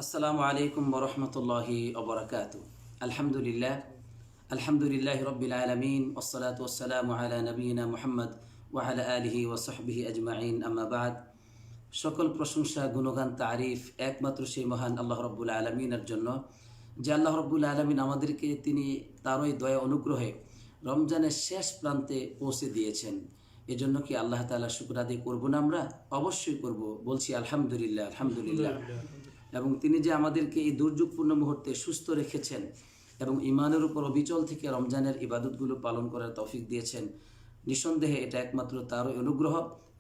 আসসালামু আলাইকুম ওরহমতুল্লাহি ওবরাকাতু। আলহামদুলিল্লাহ আলহামদুলিল্লাহ রব্বিল আলামিন ওয়াসসালাতু ওয়াসসালামু আলা নবিয়িনা মুহাম্মদ ওয়া আলা আলিহি ওয়া সাহবিহি আজমাইন, আম্মা বাদ। সকল প্রশংসা, গুণগান, তারিফ একমাত্র সেই মহান আল্লাহ রব্বুল আলমিনের জন্য, যে আল্লাহ রব্বুল আলমিন আমাদেরকে তিনি তারই দয়া অনুগ্রহে রমজানের শেষ প্রান্তে পৌঁছে দিয়েছেন। এজন্য কি আল্লাহ তাআলা শুকর আদায় করব না? আমরা অবশ্যই করব। বলছি আলহামদুলিল্লাহ আলহামদুলিল্লাহ। এবং তিনি যে আমাদেরকে এই দুর্যোগপূর্ণ মুহূর্তে সুস্থ রেখেছেন এবং ইমানের উপর অবিচল থেকে রমজানের ইবাদতগুলো পালন করার তৌফিক দিয়েছেন, নিঃসন্দেহে এটা একমাত্র তারই অনুগ্রহ।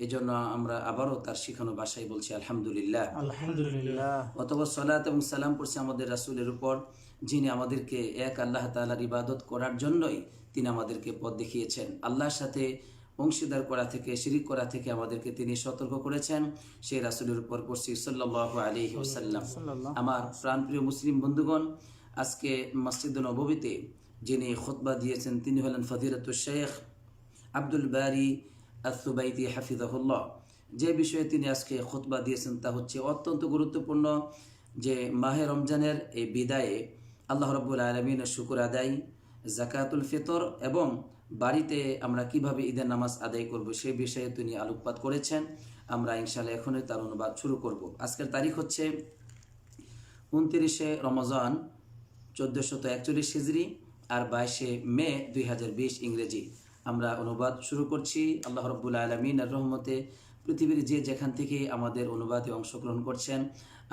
এজন্য আমরা আবারও তার শিখানো ভাষায় বলছি আলহামদুলিল্লাহ আলহামদুলিল্লাহ। অতঃপর সালাত এবং সালাম পড়ছি আমাদের রাসূলের উপর, যিনি আমাদেরকে এক আল্লাহ তাআলার ইবাদত করার জন্যই তিনি আমাদেরকে পথ দেখিয়েছেন। আল্লাহর সাথে অংশীদার করা থেকে, শিরিক করা থেকে আমাদেরকে তিনি সতর্ক করেছেন। সেই রাসূলের উপর পড়ছি সাল্লাল্লাহু আলাইহি ওয়াসাল্লাম। আমার প্রাণপ্রিয় মুসলিম বন্ধুগণ, আজকে মসজিদে নববীতে যিনি খুতবা দিয়েছেন তিনি হলেন ফজিলাতুশ শাইখ আব্দুল বারী আস-সুবাইতি হাফিজাহুল্লাহ। যে বিষয়ে তিনি আজকে খুতবা দিয়েছেন তা হচ্ছে অত্যন্ত গুরুত্বপূর্ণ, যে মাহে রমজানের এই বিদায়ে আল্লাহ রাব্বুল আলামিনের শুকর আদায়, যাকাতুল ফিতর এবং বাড়িতে আমরা কিভাবে ঈদের নামাজ আদায় করব সেই বিষয়ে তিনি আলোকপাত করেছেন। আমরা ইনশাআল্লাহ এখনই তার অনুবাদ শুরু করব। আজকের তারিখ হচ্ছে 29শে রমজান 1441 হিজরি আর 22শে মে 2020 ইংরেজি। আমরা অনুবাদ শুরু করছি। আল্লাহ রাব্বুল আলামিনের রহমতে পৃথিবীর যে যেখান থেকে আমাদের অনুবাদে অংশগ্রহণ করছেন,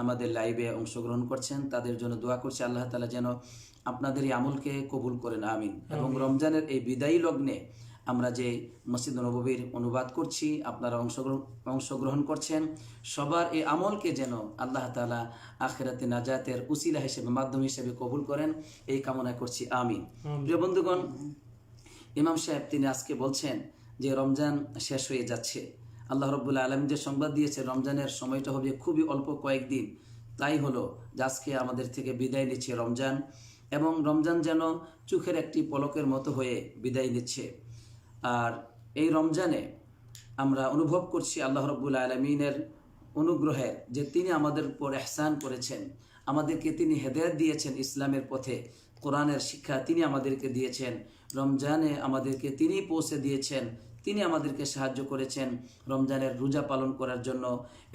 আমাদের লাইভে অংশগ্রহণ করছেন, তাদের জন্য দোয়া করছি আল্লাহ তাআলা যেন আপনাদের এই আমলকে কবুল করেন, আমিন। এবং রমজানের এই বিদায়ী লগ্নে আমরা যে মসজিদ নববীর অনুবাদ করছি, আপনারা অংশগ্রহণ করছেন, সবার এই আমলকে যেন আল্লাহ তাআলা আখিরাতে নাজাতের উসিলা হিসেবে, মাধ্যম হিসেবে কবুল করেন, এই কামনা করছি, আমিন। প্রিয় বন্ধুগণ, ইমাম সাহেব তিনি আজকে বলছেন যে রমজান শেষ হয়ে যাচ্ছে। আল্লাহ রাব্বুল আলামিন যে সংবাদ দিয়েছে রমজানের সময়টা হবে খুবই অল্প কয়েকদিন, তাই হলো যে আজকে আমাদের থেকে বিদায় নিচ্ছে রমজান, এবং রমজান যেন চোখের একটি পলকের মতো হয়ে বিদায় নিচ্ছে। আর এই রমজানে আমরা অনুভব করছি আল্লাহ রাব্বুল আলামিনের অনুগ্রহে, যে তিনি আমাদের উপর ইহসান করেছেন, আমাদেরকে তিনি হেদায়েত দিয়েছেন ইসলামের পথে, কোরআনের শিক্ষা তিনি আমাদেরকে দিয়েছেন, রমজানে আমাদেরকে তিনি পৌঁছে দিয়েছেন, তিনি আমাদেরকে সাহায্য করেছেন রমজানের রোজা পালন করার জন্য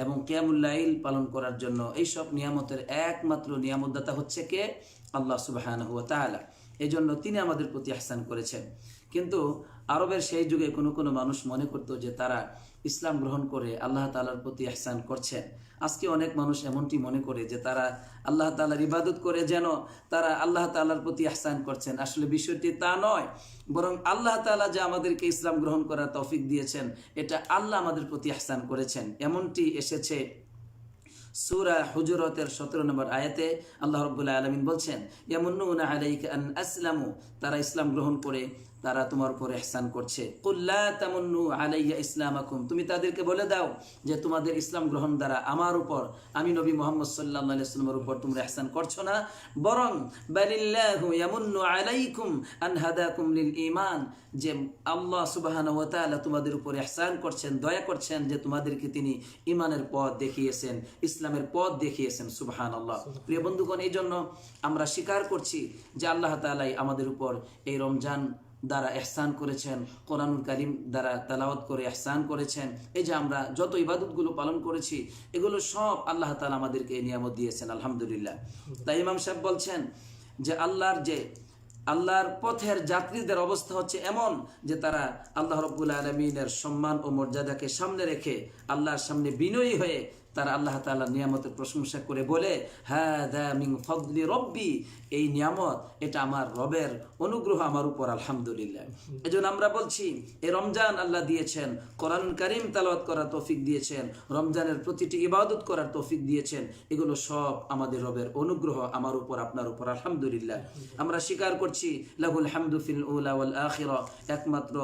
এবং কিয়ামুল লাইল পালন করার জন্য। এই সব নিয়ামতের একমাত্র নিয়ামতদাতা হচ্ছে কে? আল্লাহ সুবহানাহু ওয়া তাআলা। এই জন্য তিনি আমাদের প্রতি ইহসান করেছেন। কিন্তু আরবের সেই যুগে কোনো কোনো মানুষ মনে করতো যে তারা ইসলাম গ্রহণ করে আল্লাহ তাআলার প্রতি ইহসান করছেন। আজকে অনেক মানুষ এমনটি মনে করে যে তারা আল্লাহ তাআলার ইবাদত করে যেন তারা আল্লাহ তাআলার প্রতি ইহসান করছেন। আসলে বিষয়টি তা নয়, বরং আল্লাহ তাআলা যে আমাদেরকে ইসলাম গ্রহণ করার তৌফিক দিয়েছেন, এটা আল্লাহ আমাদের প্রতি ইহসান করেছেন। এমনটি এসেছে সূরা হুজুরাতের 17 নম্বর আয়াতে। আল্লাহ রাব্বুল আলামিন বলছেন, ইয়ামুন্নুনা আলাইকা আন আসলামু, তারা ইসলাম গ্রহণ করে তারা তোমার উপর ইহসান করছে। কুল লা তামুন্নু আলাইয়া ইসলামাকুম, তুমি তাদেরকে বলে দাও যে তোমাদের ইসলাম গ্রহণ দ্বারা আমার উপর, আমি নবী মুহাম্মদ সাল্লাল্লাহু আলাইহি ওয়াসাল্লামের উপর তোমরা ইহসান করছো না, বরং বালিল্লাহু ইয়ামুন্নু আলাইকুম আন হাদাকুম লিল ঈমান, যে আল্লাহ সুবহানাহু ওয়া তাআলা তোমাদের উপর ইহসান করছেন, দয়া করছেন, যে তোমাদেরকে তিনি ঈমানের পথ দেখিয়েছেন, ইসলামের পথ দেখিয়েছেন। সুবহানাল্লাহ। প্রিয় বন্ধুগণ, এই জন্য আমরা স্বীকার করছি যে আল্লাহ তাআলাই আমাদের উপর এই রমজান দ্বারা ইহসান করেছেন, কোরআনুল কারীম দ্বারা তেলাওয়াত করে ইহসান করেছেন। এই যে আমরা যত ইবাদতগুলো পালন করেছি, এগুলো সব আল্লাহ তাআলা আমাদেরকে এই নিয়ামত দিয়েছেন, আলহামদুলিল্লাহ। তাই ইমাম সাহেব বলছেন যে আল্লাহর পথের যাত্রীদের অবস্থা হচ্ছে এমন যে তারা আল্লাহ রাব্বুল আলামিনের সম্মান ও মর্যাদাকে সামনে রেখে আল্লাহর সামনে বিনয়ী হয়ে তারা আল্লাহ তাআলার নিয়ামতের প্রশংসা করে বলে, হাযা মিন ফাদলি রব্বি, এই নিয়ামত এটা আমার রবের অনুগ্রহ আমার উপর, আলহামদুলিল্লাহ। এজন্য আমরা বলছি এই রমজান আল্লাহ দিয়েছেন, কোরআনুল কারীম তেলাওয়াত করার তৌফিক দিয়েছেন, রমজানের প্রতিটি ইবাদত করার তৌফিক দিয়েছেন, এগুলো সব আমাদের রবের অনুগ্রহ আমার উপর, আপনার উপর, আলহামদুলিল্লাহ। আমরা স্বীকার করছি লাহুল হামদু ফিল উলা ওয়াল আখিরা, একমাত্র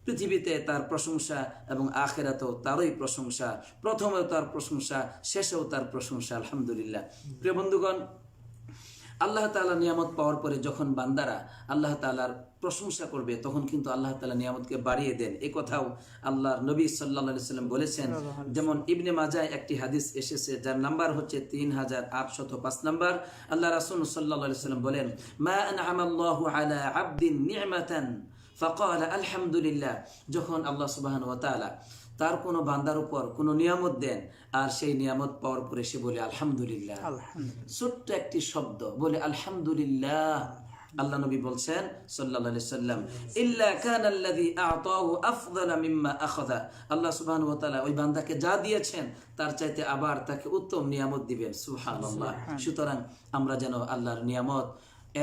পৃথিবীতে তার প্রশংসা এবং আখিরাতেও তারই প্রশংসা, প্রথমেও তার প্রশংসা, শেষেও তার প্রশংসা, আলহামদুলিল্লাহ। প্রিয় বন্ধুগণ, আল্লাহ তাআলা নিয়ামত পাওয়ার পরে যখন বান্দারা আল্লাহ তাআলার প্রশংসা করবে তখন কিন্তু আল্লাহ তাআলা নিয়ামতকে বাড়িয়ে দেন। এই কথাও আল্লাহর নবী সাল্লাল্লাহু আলাইহি ওয়াসাল্লাম বলেছেন। যেমন ইবনে মাজাহ একটি হাদিস এসেছে যার নাম্বার হচ্ছে 3805 নাম্বার। আল্লাহ রাসূল সাল্লাল্লাহু আলাইহি ওয়াসাল্লাম বলেন, মা আনআমাল্লাহু আলা আবদিন নি'মাতান ফাকালা আলহামদুলিল্লাহ। যখন আল্লাহ সুবহানাহু ওয়া তাআলা তার কোনো বান্দার উপর কোনো নিয়ামত দেন আর সেই নিয়ামত পাওয়ার পরে সে বলে আলহামদুলিল্লাহ, ছোট্ট একটি শব্দ বলে আলহামদুলিল্লাহ, আল্লাহ নবী বলছেন সাল্লাল্লাহু আলাইহি সাল্লাম, ইল্লা কানা আল্লাযী আ'তাহু আফদালা মিম্মা আখাযা। আল্লাহ সুবহানাহু ওয়া তাআলা ওই বান্দাকে যা দিয়েছেন তার চাইতে আবার তাকে উত্তম নিয়ামত দিবেন। সুবহানাল্লাহ। সুতরাং আমরা যেন আল্লাহর নিয়ামত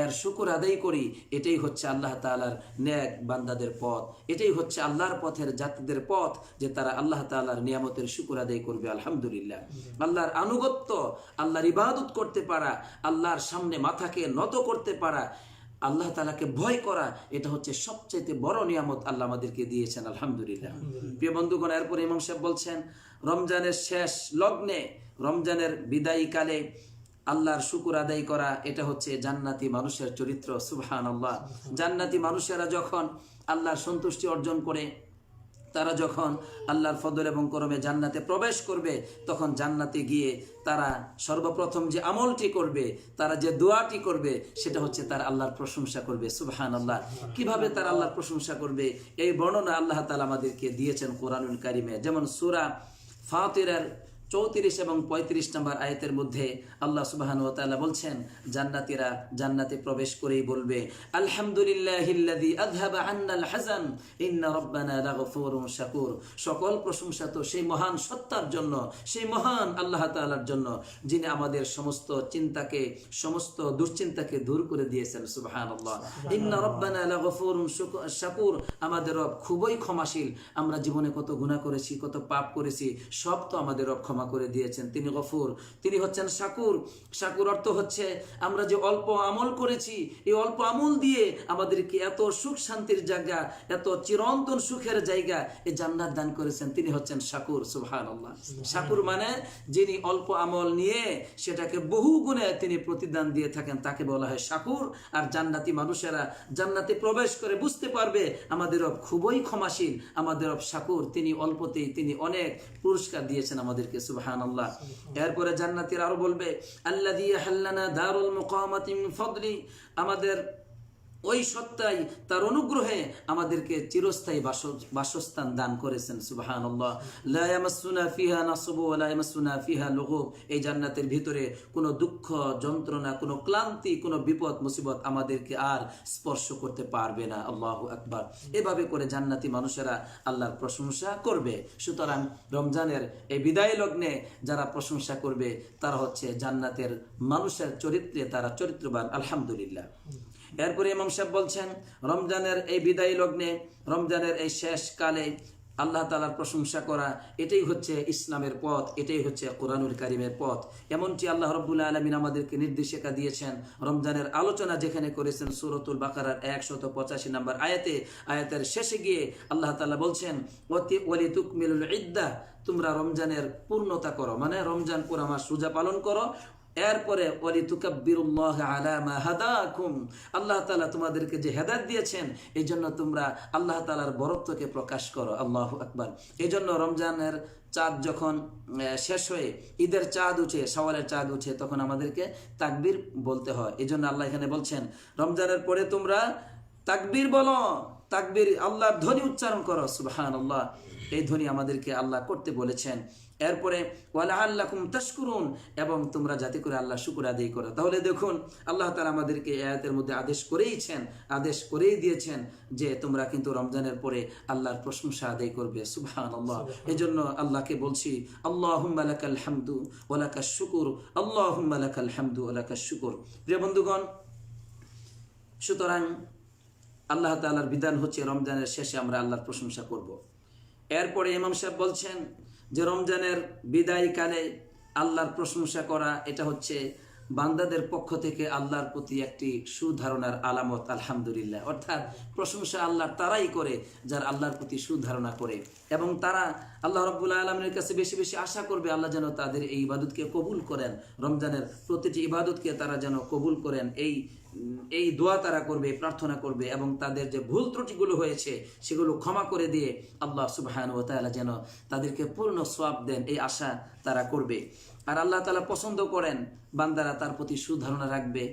এর শুকর আদায় করি। এটাই হচ্ছে আল্লাহ তাআলার নেক বান্দাদের পথ, এটাই হচ্ছে আল্লাহর পথের জাতিদের পথ, যে তারা আল্লাহ তাআলার নিয়ামতের শুকর আদায় করবে। আলহামদুলিল্লাহ। আল্লাহর আনুগত্য, আল্লাহর ইবাদত করতে পারা, আল্লাহর সামনে মাথাকে নত করতে পারা, আল্লাহ তাআলাকে ভয় করা, এটা হচ্ছে সবচেয়ে বড় নিয়ামত আল্লাহ আমাদেরকে দিয়েছেন। আলহামদুলিল্লাহ। প্রিয় বন্ধুগণ, এরপর ইমাম সাহেব বলছেন রমজানের শেষ লগ্নে, রমজানের বিদায়ী কালে আল্লাহর শুকর আদায় করা, এটা হচ্ছে জান্নাতি মানুষের চরিত্র। সুবহানাল্লাহ। জান্নাতি মানুষেরা যখন আল্লাহর সন্তুষ্টি অর্জন করে, তারা যখন আল্লাহর ফজল এবং করমে জান্নাতে প্রবেশ করবে, তখন জান্নাতে গিয়ে তারা সর্বপ্রথম যে আমলটি করবে, তারা যে দোয়াটি করবে, সেটা হচ্ছে তার আল্লাহর প্রশংসা করবে। সুবহানাল্লাহ। কিভাবে তার আল্লাহর প্রশংসা করবে এই বর্ণনা আল্লাহ তাআলা আমাদেরকে দিয়েছেন কোরআনুল কারিমে। যেমন সূরা ফাতিরের 34 এবং 35 নম্বর আয়াতের মধ্যে আল্লাহ সুবহানাহু ওয়া তাআলা বলছেন, জান্নাতীরা জান্নাতে প্রবেশ করেই বলবে, আলহামদুলিল্লাহিল্লাযী আযহাবা আন্নাল হাযান ইন্না রাব্বানা লাগফুরুন শাকুর। সকল প্রশংসা তো সেই মহান সত্তার জন্য, সেই মহান আল্লাহ তাআলার জন্য, যিনি আমাদের সমস্ত চিন্তাকে, সমস্ত দুশ্চিন্তাকে দূর করে দিয়েছেন। সুবহানাল্লাহ। ইন্না রাব্বানা লাগফুরুন শাকুর। আমাদের রব খুবই ক্ষমাশীল। আমরা জীবনে কত গুনাহ করেছি, কত পাপ করেছি, সব তো আমাদের রব ক্ষমা করে দিয়েছেন। তিনি গফুর, তিনি হচ্ছেন শাকুর। শাকুর অর্থ হচ্ছে আমরা যে অল্প আমল করেছি, এই অল্প আমল দিয়ে আমাদেরকে এত সুখ শান্তির জায়গা, এত চিরন্তন সুখের জায়গা, এই জান্নাত দান করেছেন, তিনি হচ্ছেন শাকুর। সুবহানাল্লাহ। শাকুর মানে যিনি অল্প আমল নিয়ে সেটাকে বহু গুণে তিনি প্রতিদান দিয়ে থাকেন, তাকে বলা হয় শাকুর। আর জান্নাতি মানুষেরা জান্নাতে প্রবেশ করে বুঝতে পারবে আমাদের রব খুবই ক্ষমাশীল, আমাদের রব শাকুর, তিনি অল্পতেই তিনি অনেক পুরস্কার দিয়েছেন আমাদেরকে। সুবহানাল্লাহ। এরপরে জান্নাতীরা আরো বলবে, আল্লাযী হাল্লানা দারুল মুকামাতি মিন ফাদলি। আমাদের ওই সত্তাই তার অনুগ্রহে আমাদেরকে চিরস্থায়ী বাসস্থান দান করেছেন। সুবহানাল্লাহ। লা ইয়ামাসসুনা ফিহা নাসবু ওয়া লা ইয়ামাসসুনা ফিহা লুগুব। এই জান্নাতের ভিতরে কোনো দুঃখ, যন্ত্রণা, কোনো ক্লান্তি, কোনো বিপদ মুসিবত আমাদেরকে আর স্পর্শ করতে পারবে না। আল্লাহু আকবার। এভাবে করে জান্নাতি মানুষেরা আল্লাহর প্রশংসা করবে। সুতরাং রমজানের এই বিদায় লগ্নে যারা প্রশংসা করবে তারা হচ্ছে জান্নাতের মানুষের চরিত্রে তারা চরিত্রবান। আলহামদুলিল্লাহ। এরপরে ইমাম সাহেব বলছেন, রমজানের এই বিদায়ী লগ্নে, রমজানের এই শেষ কালে আল্লাহ তাআলার প্রশংসা করা, এটাই হচ্ছে ইসলামের পথ, এটাই হচ্ছে কোরআনুল কারীমের পথ। এমনটি আল্লাহ রাব্বুল আলামিন আমাদেরকে নির্দেশিকা দিয়েছেন। রমজানের আলোচনা যেখানে করেছেন সূরাতুল বাকারার 185 নম্বর আয়াতে, আয়াতের শেষে গিয়ে আল্লাহ তাআলা বলছেন, ওয়ালিতুকমিলুল ইদ্দাহ। তোমরা রমজানের পূর্ণতা করো, মানে রমজান পুরা মাস রোজা পালন করো। এরপরে ওয়ালিতুকাব্বিরুল্লাহ আলা মা হাদাকুম। আল্লাহ তাআলা তোমাদেরকে যে হেদায়েত দিয়েছেন, এই জন্য তোমরা আল্লাহ তাআলার বরত্বকে প্রকাশ করো। আল্লাহু আকবার। এই জন্য রমজানের চাঁদ যখন শেষ হয়ে ঈদের চাঁদ উঠে, শাওয়ালের চাঁদ উঠে, তখন আমাদেরকে তাকবীর বলতে হয়। এই জন্য আল্লাহ এখানে বলছেন, রমজানের পরে তোমরা তাকবীর বলো, তাকবীর আল্লাহর ধ্বনি উচ্চারণ করো। সুবহানাল্লাহ। এই ধ্বনি আমাদেরকে আল্লাহ করতে বলেছেন। এরপরে ওয়ালাআল্লাকুম তাশকুরুন, এবং তোমরা যাতে করে আল্লাহ শুকর আদায় করো। তাহলে দেখুন আল্লাহ তাআলা আমাদেরকে এই আয়াতের মধ্যে আদেশ করেই দিয়েছেন যে তোমরা কিন্তু রমজানের পরে আল্লাহর প্রশংসা আদায় করবে। সুবহানাল্লাহ। এজন্য আল্লাহকে বলছি, আল্লাহুম্মা লাকাল হামদু ওয়া লাকাশ শুকুর, আল্লাহুম্মা লাকাল হামদু ওয়া লাকাশ শুকুর। প্রিয় বন্ধুগণ, সুতরাং আল্লাহ তাআলার বিধান হচ্ছে রমজানের শেষে আমরা আল্লাহর প্রশংসা করব। এরপরে ইমাম সাহেব বলছেন যে রমজানের বিদায়কালে আল্লাহর প্রশংসা করা, এটা হচ্ছে বান্দাদের পক্ষ থেকে আল্লাহর প্রতি একটি সুধারণার আলামত আলহামদুলিল্লাহ। অর্থাৎ প্রশংসা আল্লাহ তারাই করে যারা আল্লাহর প্রতি সুধারণা করে, এবং তারা আল্লাহ রাব্বুল আলামিনের কাছে বেশি বেশি আশা করবে আল্লাহ যেন তাদের এই ইবাদতকে কবুল করেন, রমজানের প্রতিটি ইবাদতকে তারা যেন কবুল করেন। এই দোয়া তারা করবে, প্রার্থনা করবে, এবং তাদের যে ভুল ত্রুটিগুলো হয়েছে সেগুলো ক্ষমা করে দিয়ে আল্লাহ সুবহানাহু ওয়া তাআলা যেন তাদেরকে পূর্ণ সওয়াব দেন, এই আশা তারা করবে। আর আল্লাহ তাআলা পছন্দ করেন বান্দারা তার প্রতি সুধারণা রাখবে।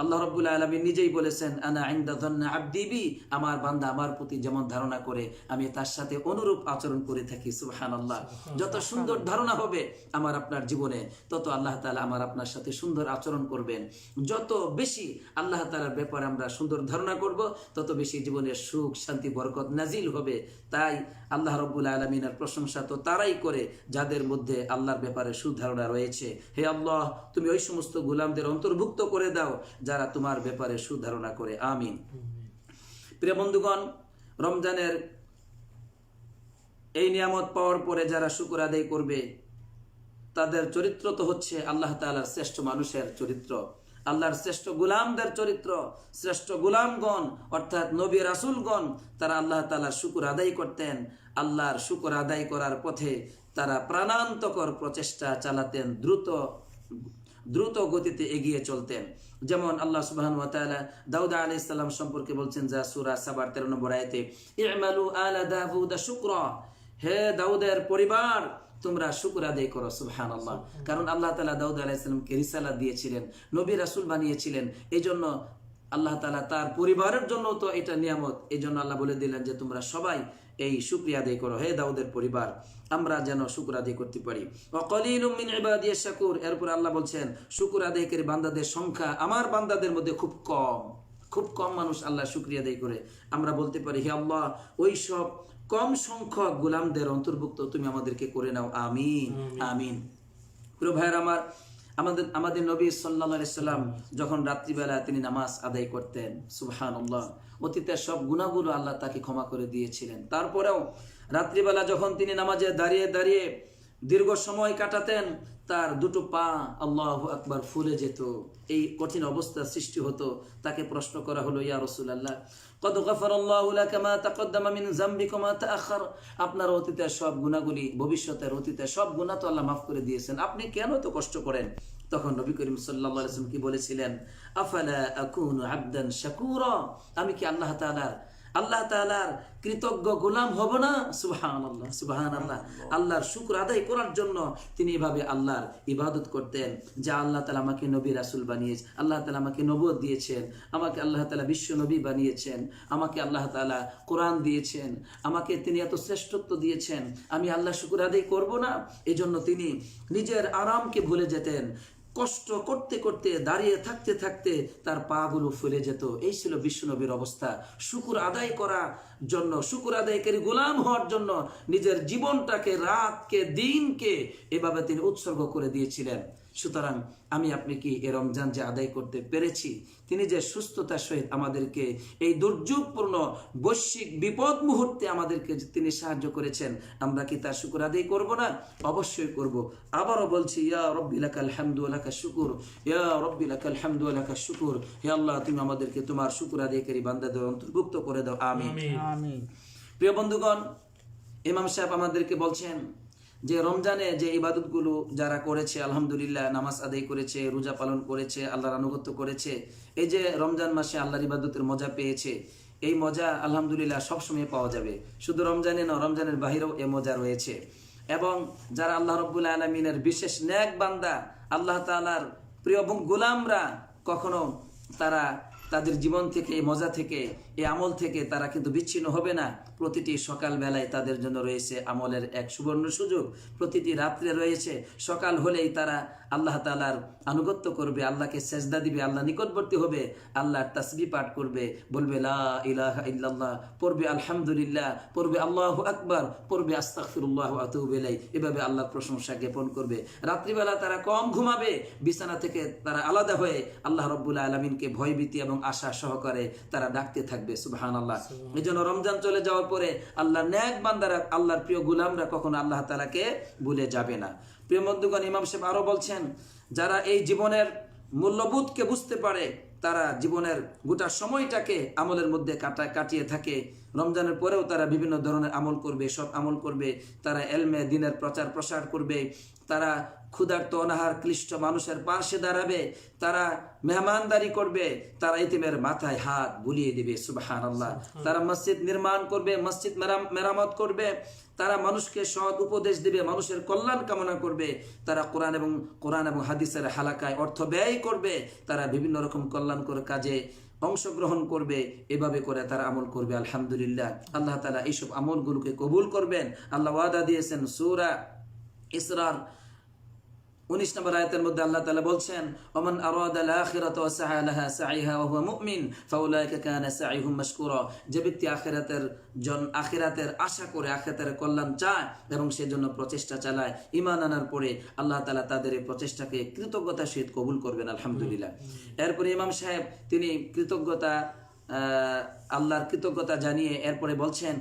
আল্লাহ রাব্বুল আলামিন নিজেই বলেছেন, আনা ইনদা যান্না আবদি বি, আমার বান্দা আমার প্রতি যেমন ধারণা করে আমি তার সাথে অনুরূপ আচরণ করে থাকি। সুবহানাল্লাহ। যত সুন্দর ধারণা হবে আমার আপনার জীবনে, তত আল্লাহ তাআলা আমার আপনার সাথে সুন্দর আচরণ করবেন। যত বেশি আল্লাহ তাআলার ব্যাপারে আমরা সুন্দর ধারণা করব, তত বেশি জীবনের সুখ শান্তি বরকত নাজিল হবে। তাই আল্লাহ রাব্বুল আলামিনের প্রশংসা তো তারাই করে যাদের মধ্যে আল্লাহর ব্যাপারে সুধারণা রয়েছে। হে আল্লাহ, তুমি ওই সমস্ত গোলামদের অন্তর্ভুক্ত করে দাও যারা তোমার ব্যাপারে সুধারণা করে। আমিন। প্রিয় বন্ধুগণ, রমজানের এই নিয়ামত পাওয়ার পরে যারা শুকর আদায় করবে তাদের চরিত্র তো হচ্ছে আল্লাহ তাআলার শ্রেষ্ঠ মানুষের চরিত্র, আল্লাহর শ্রেষ্ঠ গোলামদের চরিত্র। শ্রেষ্ঠ গোলামগণ অর্থাৎ নবী রাসূলগণ তারা আল্লাহ তাআলার শুকর আদায় করতেন। আল্লাহর শুকর আদায় করার পথে তারা প্রাণান্তকর প্রচেষ্টা চালাতেন, দ্রুত গতিতে এগিয়ে চলতেন। যেমন আল্লাহ সুবহানাহু ওয়া তাআলা দাউদ আলাইহিস সালাম সম্পর্কে বলছেন, যা সূরা সাবার 13 নম্বর আয়াতে, ই'মালু আলা দাউদ শুকরা, হে দাউদের পরিবার তোমরা শুকর আদায় করো। সুবহানাল্লাহ। কারণ আল্লাহ তাআলা দাউদ আলাইহিস সালামকে রিসালাত দিয়েছিলেন, নবী রাসূল বানিয়েছিলেন। এইজন্য আল্লাহ তাআলা তার পরিবারের জন্য তো এটা নিয়ামত, এইজন্য আল্লাহ বলে দিলেন যে তোমরা সবাই এই শুকরিয়া আদায় করো, হে দাউদের পরিবার, আমরা যেন শুকর আদায় করতে পারি। ওয়া কলিলুম মিন ইবাদিয়াশ শাকুর, এরপর আল্লাহ বলছেন শুকর আদায়কারী বান্দাদের সংখ্যা আমার বান্দাদের মধ্যে খুব কম মানুষ আল্লাহ শুকরিয়া আদায় করে। আমরা বলতে পারি, হে আল্লাহ ওই সব কম সংখ্যক গোলামদের অন্তর্ভুক্ত তুমি আমাদেরকে করে নাও। আমিন আমিন। প্রিয় ভাইয়ের আমাদের নবী সাল্লাল্লাহু আলাইহি সাল্লাম যখন রাত্রিবেলা তিনি নামাজ আদায় করতেন, সুবহানাল্লাহ, অতীতের সব গুনাহগুলো আল্লাহ তাকে ক্ষমা করে দিয়েছিলেন। তারপরেও রাত্রিবেলা যখন তিনি নামাজে দাঁড়িয়ে দাঁড়িয়ে দীর্ঘ সময় কাটাতেন, তার দুটো পা আল্লাহু আকবার ফুলে যেত। এই কঠিন অবস্থা সৃষ্টি হতো। তাকে প্রশ্ন করা হলো, ইয়া রাসূলুল্লাহ, কদ গাফারাল্লাহু লাকা মা তাকদ্দামা মিন যামবিকা মা তাআখার, আপনার অতীতের সব গুনাহগুলি, ভবিষ্যতের অতীতের সব গুনাহ তো আল্লাহ মাফ করে দিয়েছেন, আপনি কেন তো কষ্ট করেন? তখন নবী করিম সাল্লাল্লাহু আলাইহি ওয়াসাল্লাম কি বলেছিলেন, আফালা আকুনু আবদান শাকুরা, আমি কি আল্লাহ তাআলার কৃতজ্ঞ গোলাম হব না? সুবহানাল্লাহ সুবহানাল্লাহ। আল্লাহর শুকর আদায় করার জন্য তিনি এভাবে আল্লাহর ইবাদত করতেন, যে আল্লাহ তাআলা আমাকে নবী রাসূল বানিয়েছেন, আল্লাহ তাআলা আমাকে নবুয়ত দিয়েছেন, আমাকে আল্লাহ তাআলা বিশ্ব নবী বানিয়েছেন, আমাকে আল্লাহ তাআলা কোরআন দিয়েছেন, আমাকে তিনি এত শ্রেষ্ঠত্ব দিয়েছেন, আমি আল্লাহ শুকর আদায় করব না? এজন্য তিনি নিজের আরামকে ভুলে যেতেন। কষ্ট করতে করতে দাঁড়িয়ে থাকতে থাকতে তার পা গুলো ফুলে যেত। এই ছিল বিশ্বনবীর অবস্থা। শুকর আদায় করার জন্য, শুকর আদায়কারী গোলাম হওয়ার জন্য নিজের জীবনটাকে, রাতকে, দিনকে এভাবে তিনি উৎসর্গ করে দিয়েছিলেন। সুতরাং আমি আপনি কি এ রমজান যে আদায় করতে পেরেছি, তিনি যে সুস্থতার সহিত আমাদেরকে এই দুর্যোগপূর্ণ বৈশ্বিক বিপদ মুহূর্তে আমাদেরকে তিনি সাহায্য করেছেন, আমরা কি তার শুকর আদায় করব না? অবশ্যই করব। আবারও বলছি, ইয়া রব্বি লাকাল হামদু ওয়া লাকাশ শুকুর, ইয়া রব্বি লাকাল হামদু ওয়া লাকাশ শুকুর। হে আল্লাহ, তুমি আমাদেরকে তোমার শুকর আদায়কারী বান্দাদের অন্তর্ভুক্ত করে দাও। আমিন আমিন। প্রিয় বন্ধুগণ, ইমাম সাহেব আমাদেরকে বলছেন যে রমজানে যে ইবাদতগুলো যারা করেছে, আলহামদুলিল্লাহ, নামাজ আদায় করেছে, রোজা পালন করেছে, আল্লাহর আনুগত্য করেছে, এই যে রমজান মাসে আল্লাহর ইবাদতের মজা পেয়েছে, এই মজা আলহামদুলিল্লাহ সবসময় পাওয়া যাবে। শুধু রমজানে না, রমজানের বাহিরেও এ মজা রয়েছে। এবং যারা আল্লাহ রাব্বুল আলামিনের বিশেষ নেক বান্দা, আল্লাহ তাআলার প্রিয় গোলামরা, কখনো তারা তাদের জীবন থেকে, এই মজা থেকে, এই আমল থেকে তারা কিন্তু বিচ্ছিন্ন হবে না। প্রতিটি সকাল বেলায় তাদের জন্য রয়েছে আমলের এক সুবর্ণ সুযোগ, প্রতিটি রাত্রে রয়েছে। সকাল হলেই তারা আল্লাহ তাআলার আনুগত্য করবে, আল্লাহকে সেজদা দিবে, আল্লাহ নিকটবর্তী হবে, আল্লাহর তাসবিহ পাঠ করবে, বলবে লা ইলাহা ইল্লাল্লাহ, পড়বে আলহামদুলিল্লাহ, পড়বে আল্লাহু আকবার, পড়বে আস্তাগফিরুল্লাহ ওয়া আতুবু ইলাইহি, এভাবে আল্লাহর প্রশংসা জ্ঞাপন করবে। রাত্রিবেলা তারা কম ঘুমাবে, বিছানা থেকে তারা আলাদা হয়ে আল্লাহ রাব্বুল আলামিনকে ভয়ভীতি এবং আশা সহকারে তারা ডাকতে থাকবে। সুবহানাল্লাহ। এজন্য রমজান চলে যাওয়ার পরে আল্লাহর নেক বান্দারা, আল্লাহর প্রিয় গোলামরা কখনো আল্লাহ তাআলাকে ভুলে যাবে না। প্রিয় বন্ধুগণ, ইমাম সাহেব আরো বলছেন, যারা এই জীবনের মূল্যবোধকে বুঝতে পারে, তারা জীবনের গোটা সময়টাকে আমলের মধ্যে কাটিয়ে থাকে। রমজানের পরেও তারা বিভিন্ন ধরনের আমল করবে, সৎ আমল করবে, তারা এলমে দিনের প্রচার প্রসার করবে, তারা ক্ষুধার্ত অনাহার ক্লিষ্ট মানুষের পাশে দাঁড়াবে, তারা মেহমানদারি করবে, তারা ইতিমের মাথায় হাত বুলিয়ে দিবে, সুবহানাল্লাহ। তারা মসজিদ নির্মাণ করবে, মসজিদ মেরামত করবে, তারা মানুষকে সৎ উপদেশ দিবে, মানুষের কল্যাণ কামনা করবে, তারা কোরআন এবং হাদিসের হালাকায় অর্থ ব্যয় করবে, তারা বিভিন্ন রকম কল্যাণকর কাজে অংশগ্রহণ করবে। এভাবে করে তারা আমল করবে। আলহামদুলিল্লাহ, আল্লাহ তাআলা এইসব আমলগুলোকে কবুল করবেন। আল্লাহ ওয়াদা দিয়েছেন সূরা ইসরার 19 নম্বর আয়াতের মধ্যে আল্লাহ তাআলা বলছেন, ওমান আরাদাল আখিরাতা ওয়া সাআ লাহা সাইহা ওয়া হুয়া মুমিন ফাউলাইকা কানা সাইহুম মাশকুরা। যে ব্যক্তি আখিরাতের আশা করে, আখিরাতের কল্যাণ চায় এবং সেজন্য প্রচেষ্টা চালায়, ঈমান আনার পরে আল্লাহ তাআলা তাদের এই প্রচেষ্টাকে কৃতজ্ঞতার সহিত কবুল করবেন। আলহামদুলিল্লাহ। এরপরে ইমাম সাহেব তিনি আল্লাহর কৃতজ্ঞতা জানিয়ে এরপরে বলছেন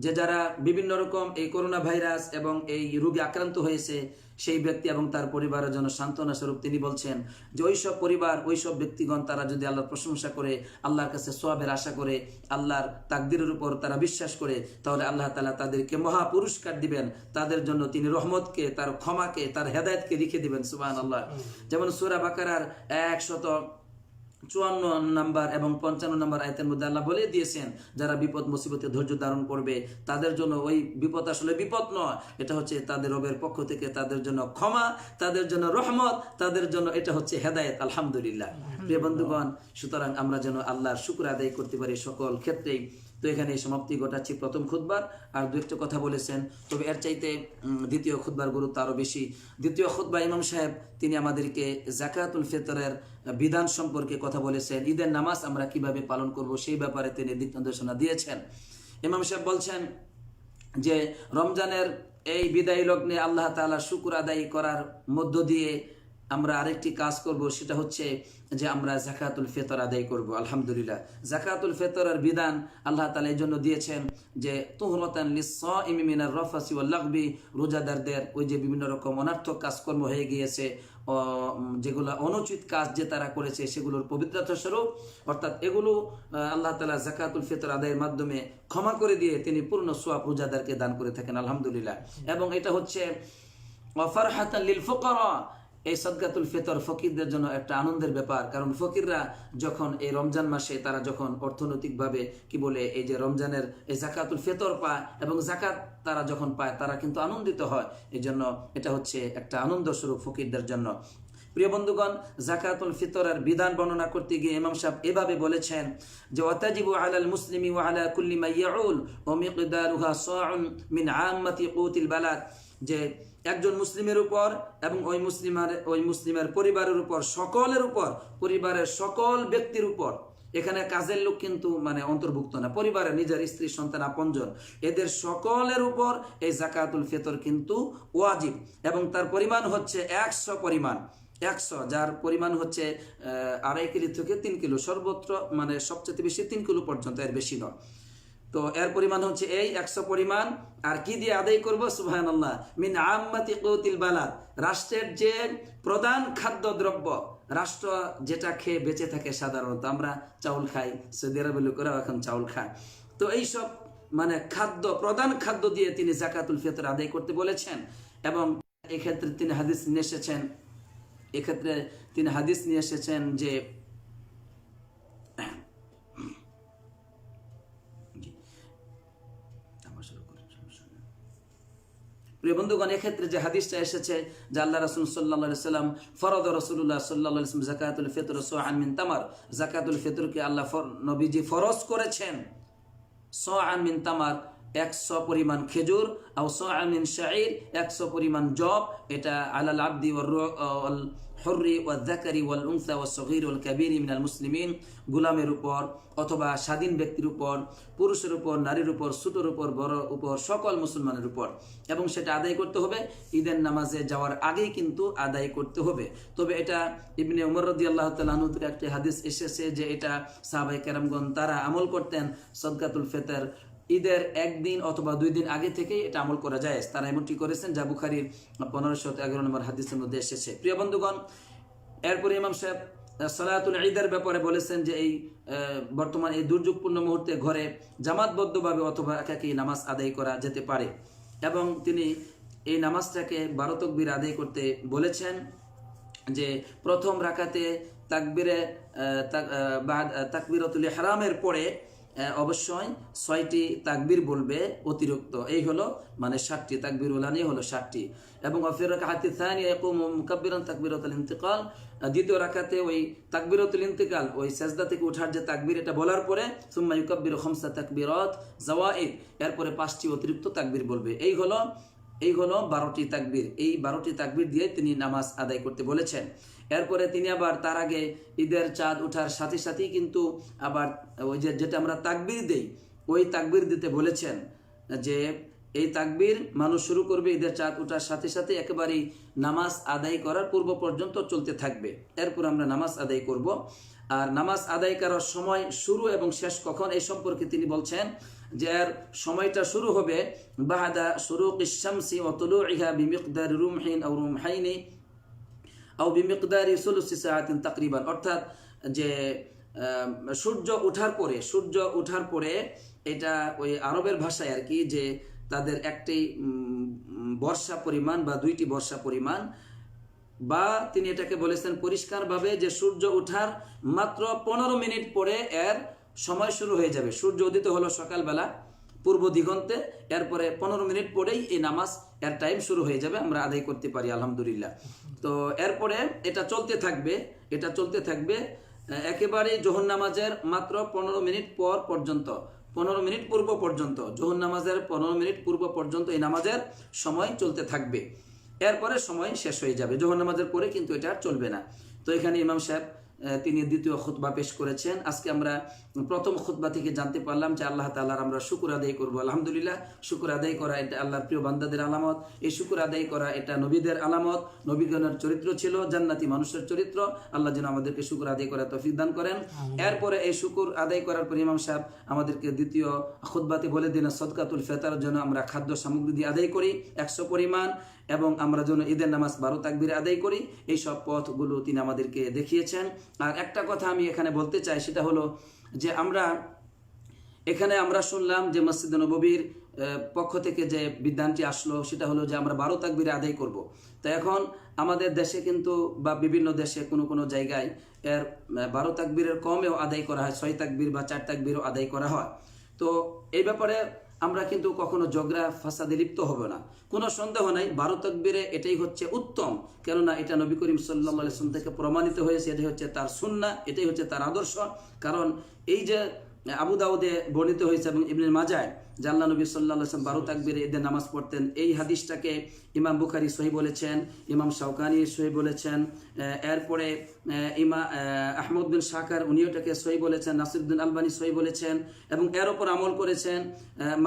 যে যারা বিভিন্ন রকম এই করোনা ভাইরাস এবং এই রোগে আক্রান্ত হয়েছে সেই ব্যক্তি এবং তার পরিবারের জন্য সান্ত্বনা স্বরূপ তিনি বলছেন যে ওইসব পরিবার, ওইসব ব্যক্তিগণ তারা যদি আল্লাহর প্রশংসা করে, আল্লাহর কাছে সওয়াবের আশা করে, আল্লাহর তাকদীরের উপর তারা বিশ্বাস করে, তাহলে আল্লাহ তাআলা তাদেরকে মহা পুরস্কার দিবেন। তাদের জন্য তিনি রহমতকে, তার ক্ষমাকে, তার হেদায়েতকে লিখে দিবেন। সুবহানাল্লাহ। যেমন সূরা বাকারার 154 নম্বর এবং 55 নম্বর আয়াতের মধ্যে আল্লাহ বলে দিয়েছেন, যারা বিপদ মুসিবতে ধৈর্য ধারণ করবে তাদের জন্য ওই বিপদ আসলে বিপদ নয়, এটা হচ্ছে তাদের রবের পক্ষ থেকে তাদের জন্য ক্ষমা, তাদের জন্য রহমত, তাদের জন্য এটা হচ্ছে হেদায়েত। আলহামদুলিল্লাহ। প্রিয় বন্ধুগণ, সুতরাং আমরা যেন আল্লাহর শুকর আদায় করতে পারি সকল ক্ষেত্রেই। তো এখানে সমাপ্তি ঘটাচ্ছি প্রথম খুতবার। আর দু একটা কথা বলেছেন, তবে এর চাইতে দ্বিতীয় খুতবার গুরুত্ব আরও বেশি। দ্বিতীয় খুতবা ইমাম সাহেব তিনি আমাদেরকে যাকাতুল ফিতরের বিধান সম্পর্কে কথা বলেছেন। ঈদের নামাজ আমরা কিভাবে পালন করব সেই ব্যাপারে তিনি দিক নির্দেশনা দিয়েছেন। ইমাম সাহেব বলছেন যে রমজানের এই বিদায়ী লগ্নে আল্লাহ তাআলা শুকর আদায় করার মধ্য দিয়ে আমরা আরেকটি কাজ করব, সেটা হচ্ছে যে আমরা যাকাতুল ফিতর আদায় করব। আলহামদুলিল্লাহ। যাকাতুল ফিতরের বিধান আল্লাহ তাআলা এই জন্য দিয়েছেন যে তুহরাতান লিস-সাইমি মিনার রাফাসি ওয়াল লাগবি, রোজাদারদের ওই যে বিভিন্ন রকম অনর্থক কাজকর্ম হয়ে গিয়েছে, যেগুলো অনুচিত কাজ যে তারা করেছে সেগুলোর পবিত্রতা স্বরূপ, অর্থাৎ এগুলো আল্লাহ তাআলা যাকাতুল ফিতর আদায়ের মাধ্যমে ক্ষমা করে দিয়ে তিনি পূর্ণ সওয়াব রোজাদারকে দান করে থাকেন। আলহামদুলিল্লাহ। এবং এটা হচ্ছে ওয়া ফারহাতান লিল ফুকারা, এই সাদকাতুল ফিতর ফকিরদের জন্য একটা আনন্দের ব্যাপার। কারণ ফকিররা যখন এই রমজান মাসে তারা যখন অর্থনৈতিকভাবে এই যে রমজানের এই যাকাতুল ফিতর পায় এবং যাকাত তারা যখন পায় তারা কিন্তু আনন্দিত হয়। এই জন্য এটা হচ্ছে একটা আনন্দ স্বরূপ ফকিরদের জন্য। প্রিয় বন্ধুগণ, যাকাতুল ফিতরের বিধান বর্ণনা করতে গিয়ে ইমাম সাহেব এভাবে বলেছেন যে ওয়াতাজিবু আলাল মুসলিমি ওয়া আলা কুল্লি মা ইয়াউল ওয়া মিকদারুহা সাউন মিন আম্মাতি কুতিল বালাদ, যে একজন মুসলিমের উপর এবং ওই মুসলিমের পরিবারের উপর, সকলের উপর, পরিবারের সকল ব্যক্তির উপর, এখানে কাজের লোক কিন্তু অন্তর্ভুক্ত না, পরিবারের নিজের স্ত্রী সন্তান আপনজন, এদের সকলের উপর এই যাকাতুল ফিতর কিন্তু ওয়াজিব। এবং তার পরিমাণ হচ্ছে 100 পরিমাণ, 100, যার পরিমাণ হচ্ছে 2.5 কিলো থেকে 3 কিলো, সর্বত্র সবচেয়ে বেশি 3 কিলো পর্যন্ত, এর বেশি নয়। তো এর পরিমাণ হচ্ছে এই 100 পরিমাণ। আর কি দিয়ে আদায় করব? সুবহানাল্লাহ। মিন আম্মাতি কুতিল বালাদ, রাষ্ট্রের যে প্রধান খাদ্য দ্রব্য, রাষ্ট্র যেটা খেয়ে বেঁচে থাকে, সাধারণত আমরা চাউল খাই, সৌদি আরবের লোকেরাও এখন চাউল খায়। তো এইসব খাদ্য, প্রধান খাদ্য দিয়ে তিনি যাকাতুল ফিতর আদায় করতে বলেছেন। এবং এক্ষেত্রে তিনি হাদিস নিয়ে এসেছেন যে প্রিয় বন্ধুগণ, এক্ষেত্রে যে হাদিসটা এসেছে যে আল্লাহ রাসূল সাল্লাল্লাহু আলাইহি সাল্লাম ফরদ রাসূলুল্লাহ সাল্লাল্লাহু আলাইহি ওয়াসাল্লাম যাকাতুল ফিতর সাআন মিন তামার, যাকাতুল ফিতরকে আল্লাহ নবীজি ফরজ করেছেন সাআন মিন তামার, 100 পরিমাণ খেজুর, আও সাআন মিন শাঈর, 100 পরিমাণ জব। এটা আলাল আবদি ওয়াল হুররি ওয়াল যাকারি ওয়াল উনসা ওয়াস সগীর ওয়াল কাবীরি মিনাল মুসলিমিন, গোলামের উপর অথবা স্বাধীন ব্যক্তির উপর, পুরুষের উপর, নারীর উপর, ছোটর উপর, বড় উপর, সকল মুসলমানের উপর। এবং সেটা আদায় করতে হবে ঈদের নামাজে যাওয়ার আগেই কিন্তু আদায় করতে হবে। তবে এটা ইবনে উমর রাদিয়াল্লাহু তাআলা আনহু থেকে একটি হাদিস এসেছে যে এটা সাহাবায়ে কেরামগণ তারা আমল করতেন, সাদকাতুল ফিতর ঈদের 1 দিন অথবা 2 দিন আগে থেকে এটা আমল করা যায়, তারা এমনটি করেছেন, যা বুখারীর 1511 নম্বর হাদিসের মধ্যে এসেছে। প্রিয় বন্ধুগণ, এরপরে ইমাম সাহেব সালাতুল ঈদের ব্যাপারে বলেছেন যে এই বর্তমান এই দুর্যোগপূর্ণ মুহূর্তে ঘরে জামাতবদ্ধভাবে অথবা একাকী নামাজ আদায় করা যেতে পারে, এবং তিনি এই নামাজটাকে 12 তাকবীর আদায় করতে বলেছেন। যে প্রথম রাকাতে তাকবীরাতুল ইহরামের পরে অবশ্যই 6টি তাকবীর বলবে অতিরিক্ত, এই হলো মানে 60টি তাকবীর উলানি হলো 60টি। এবং ফির রাকাতি থানিয়া ইয়াকুমু মুকাব্বিরান তাকবীরাতুল ইন্তিকাল, দ্বিতীয় রাকাতে ওই তাকবীরাতুল ইন্তিকাল ওই সাজদা থেকে ওঠার যে তাকবীর এটা বলার পরে সুম্মা ইউকাব্বিরু খামসা তাকবীরাত জাওয়াইদ, এরপরে 5টি অতিরিক্ত তাকবীর বলবে। এই হলো 12টি তাকবীর। এই 12টি তাকবীর দিয়ে তিনি নামাজ আদায় করতে বলেছেন। এরপরে তিনি আবার তার আগে ঈদের চাঁদ ওঠার সাথে সাথেই কিন্তু আবার ওই যেটা আমরা তাকবীর দেই ওই তাকবীর দিতে বলেছেন, যে এই তাকবীর মানুষ শুরু করবে ঈদের চাঁদ ওঠার সাথে সাথে একেবারেই নামাজ আদায় করার পূর্ব পর্যন্ত চলতে থাকবে। এরপর আমরা নামাজ আদায় করব। আর নামাজ আদায় করার সময় শুরু এবং শেষ কখন এই সম্পর্কে তিনি বলছেন যে এর সময়টা শুরু হবে বাহাদা শুরুকিশ শামসি ওয়া তুলুইহা বিমিকদারি রুমহিন আও রুমহাইনি আও বিমিকদারি সুলুসি সাআতিন তাকরিবান, অর্থাৎ যে সূর্য ওঠার পরে এটা ওই আরবের ভাষায় আর কি, যে তাদের একটি বর্ষা পরিমাণ বা 2টি বর্ষা পরিমাণ, বা তিনি এটাকে বলেছেন পরিষ্কারভাবে যে সূর্য ওঠার মাত্র 15 মিনিট পরে এর সময় শুরু হয়ে যাবে। সূর্য উদিত হলো সকালবেলা পূর্ব দিগন্তে, এরপরে 15 মিনিট পরেই এই নামাজ এর টাইম শুরু হয়ে যাবে, আমরা আদায় করতে পারি আলহামদুলিল্লাহ। তো এরপরে এটা চলতে থাকবে একেবারে জোহর নামাজের মাত্র 15 মিনিট পর্যন্ত, 15 মিনিট পূর্ব পর্যন্ত, জোহর নামাজের 15 মিনিট পূর্ব পর্যন্ত এই নামাজের সময় চলতে থাকবে। এরপরে সময় শেষ হয়ে যাবে, জোহর নামাজের পরে কিন্তু এটা আর চলবে না। তো এখানে ইমাম সাহেব তিনি দ্বিতীয় খুতবা পেশ করেছেন। আজকে আমরা প্রথম খুতবা থেকে জানতে পারলাম যে আল্লাহ তাআলার আমরা শুকর আদায় করব। আলহামদুলিল্লাহ, শুকর আদায় করা এটা আল্লাহর প্রিয় বান্দাদের আলামত। এই শুকর আদায় করা এটা নবীদের আলামত, নবীগণের চরিত্র ছিল, জান্নাতি মানুষের চরিত্র। আল্লাহ যেন আমাদেরকে শুকর আদায় করা তৌফিক দান করেন। এরপরে এই শুকর আদায় করার পর ইমাম সাহেব আমাদেরকে দ্বিতীয় খুতবাতে বলে দিন সদকাতুল ফিতর জন্য আমরা খাদ্য সামগ্রী দিয়ে আদায় করি 100 পরিমাণ, এবং আমরা যেন ঈদের নামাজ 12 তাকবীর আদায় করি। এই সব পথগুলো তিনি আমাদেরকে দেখিয়েছেন। আর একটা কথা আমি এখানে বলতে চাই, সেটা হলো যে আমরা শুনলাম যে মসজিদে নববীর পক্ষ থেকে যে বিধানটি আসলো সেটা হলো যে আমরা 12 তাকবীর আদায় করব। তো এখন আমাদের দেশে কিন্তু বা বিভিন্ন দেশে কোনো জায়গায় এর 12 তাকবীরের কমেও আদায় করা হয়, 6 তাকবীর বা 4 তাকবীরও আদায় করা হয়। তো এই ব্যাপারে আমরা কিন্তু কখনো ঝগড়া ফাসাদে লিপ্ত হব না, কোনো সন্দেহ নাই। 12 তাকবীরে এটাই হচ্ছে উত্তম, কেননা এটা নবী করিম সাল্লাল্লাহু আলাইহি ওয়াসাল্লাম থেকে প্রমাণিত হয়েছে, এটাই হচ্ছে তার সুন্নাহ, এটাই হচ্ছে তার আদর্শ। কারণ এই যে আবু দাউদে বর্ণিত হয়েছে এবং ইবনে মাজাহ যে আল্লাহ নবী সাল্লাল্লাহু আলাইহি ওয়াসাল্লাম 12 তাকবীরে ঈদের নামাজ পড়তেন, এই হাদিসটাকে ইমাম বুখারী সহিহ বলেছেন, ইমাম শাওকানি সহিহ বলেছেন, এরপরে ইমাম আহমদ বিন শাকার উনিও এটাকে সহিহ বলেছেন, নাসিরউদ্দিন আলবানী সহিহ বলেছেন, এবং এর উপর আমল করেছেন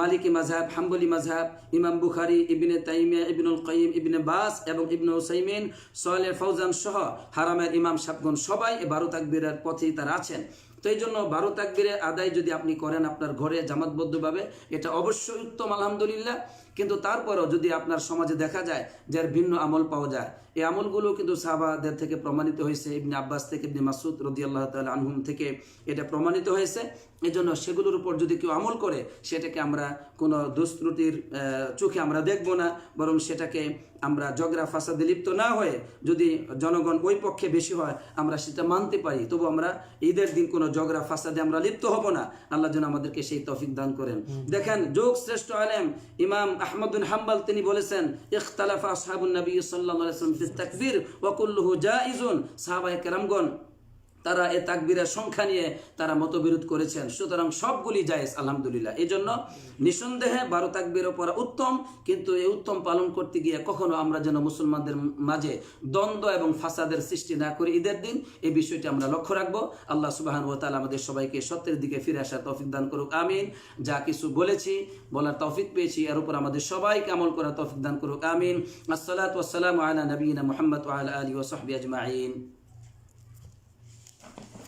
মালিকি মাযহাব, হাম্বলি মাযহাব, ইমাম বুখারী, ইবনে তাইমিয়া, ইবনুল কাইয়িম, ইবনে বাস এবং ইবনে উসাইমিন, সালেহ ফাউজান সহ হারামের ইমাম সাহেবগণ সবাই এই 12 তাকবীরের পথেই তারা আছেন। তো এই জন্য 12 তাকবীরে আদায় যদি আপনি করেন আপনার ঘরে জামাতবদ্ধভাবে, এটা অবশ্যই উত্তম আলহামদুলিল্লাহ। কিন্তু তারপরও যদি আপনার সমাজে দেখা যায় যে ভিন্ন আমল পাওয়া যায়, এই আমলগুলো কিন্তু সাহাবাদের থেকে প্রমাণিত হয়েছে, ইবনে আব্বাস থেকে, ইবনে মাসউদ রাদিয়াল্লাহু তাআলা আনহুম থেকে এটা প্রমাণিত হয়েছে। এই জন্য সেগুলোর উপর যদি কেউ আমল করে সেটাকে আমরা কোনো দুষ্ত্রুটির চোখে আমরা দেখব না, বরং সেটাকে আমরা ঝগড়া ফাসাদে লিপ্ত না হয়ে, যদি জনগণ ওই পক্ষে বেশি হয় আমরা সেটা মানতে পারি, তবু আমরা ঈদের দিন কোনো ঝগড়া ফাসাদে আমরা লিপ্ত হব না। আল্লাহ যেন আমাদেরকে সেই তৌফিক দান করেন। দেখেন, যুগ শ্রেষ্ঠ আলেম ইমাম আহমদ বিন হাম্বল তিনি বলেছেন ইখতালাফা আসহাবুন নবী সাল্লাল্লাহু আলাইহি ওয়াসাল্লাম ফিত তাকবীর ওয়া কুল্লুহু জায়েজুন। সাহাবায়ে কেরামগণ তারা এই তাকবীরের সংখ্যা নিয়ে তারা মতবিরোধ করেছেন, সুতরাং সবগুলি জায়েজ আলহামদুলিল্লাহ। এই জন্য নিঃসন্দেহে 12 তাকবীরও পড়া উত্তম, কিন্তু এই উত্তম পালন করতে গিয়ে কখনো আমরা যেন মুসলমানদের মাঝে দ্বন্দ্ব এবং ফাসাদের সৃষ্টি না করি ঈদের দিন, এই বিষয়টি আমরা লক্ষ্য রাখবো। আল্লাহ সুবহানাহু ওয়া তাআলা আমাদের সবাইকে সত্যের দিকে ফিরে আসার তৌফিক দান করুক, আমিন। যা কিছু বলেছি, বলার তৌফিক পেয়েছি, এর উপর আমাদের সবাইকে আমল করার তৌফিক দান করুক, আমিন। আসসালাতু ওয়াসসালামু আলা নবিয়িনা মুহাম্মদ ওয়া আলা আলিহি ওয়া সাহবিহি আজমাইন।